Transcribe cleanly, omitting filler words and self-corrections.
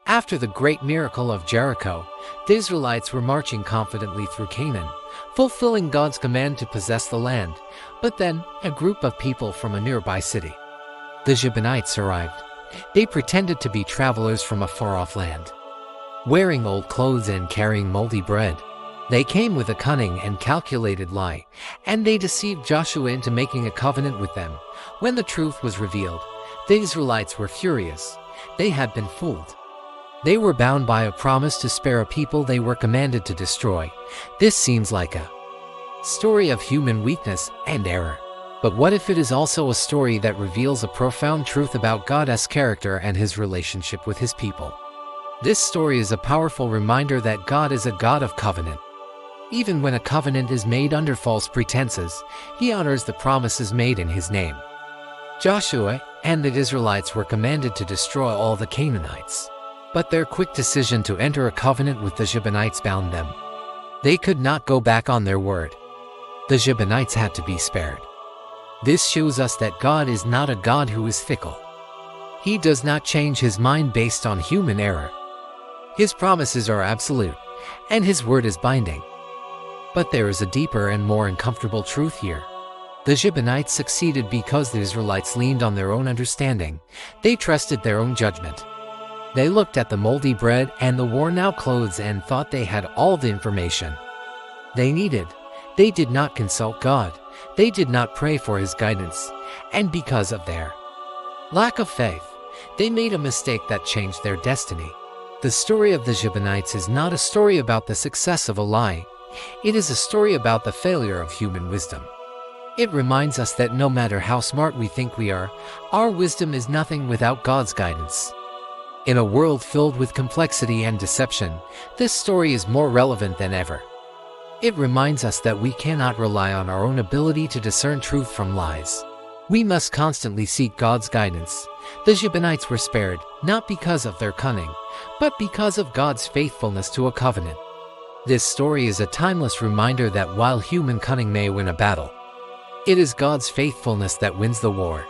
After the great miracle of Jericho, the Israelites were marching confidently through Canaan, fulfilling God's command to possess the land. But then, a group of people from a nearby city, the Gibeonites, arrived. They pretended to be travelers from a far-off land, wearing old clothes and carrying moldy bread. They came with a cunning and calculated lie, and they deceived Joshua into making a covenant with them. When the truth was revealed, the Israelites were furious. They had been fooled. They were bound by a promise to spare a people they were commanded to destroy. This seems like a story of human weakness and error. But what if it is also a story that reveals a profound truth about God's character and his relationship with his people? This story is a powerful reminder that God is a God of covenant. Even when a covenant is made under false pretenses, he honors the promises made in his name. Joshua and the Israelites were commanded to destroy all the Canaanites, but their quick decision to enter a covenant with the Gibeonites bound them. They could not go back on their word. The Gibeonites had to be spared. This shows us that God is not a God who is fickle. He does not change his mind based on human error. His promises are absolute, and his word is binding. But there is a deeper and more uncomfortable truth here. The Gibeonites succeeded because the Israelites leaned on their own understanding. They trusted their own judgment. They looked at the moldy bread and the worn-out clothes and thought they had all the information they needed. They did not consult God. They did not pray for his guidance. And because of their lack of faith, they made a mistake that changed their destiny. The story of the Gibeonites is not a story about the success of a lie. It is a story about the failure of human wisdom. It reminds us that no matter how smart we think we are, our wisdom is nothing without God's guidance. In a world filled with complexity and deception, this story is more relevant than ever. It reminds us that we cannot rely on our own ability to discern truth from lies. We must constantly seek God's guidance. The Gibeonites were spared, not because of their cunning, but because of God's faithfulness to a covenant. This story is a timeless reminder that while human cunning may win a battle, it is God's faithfulness that wins the war.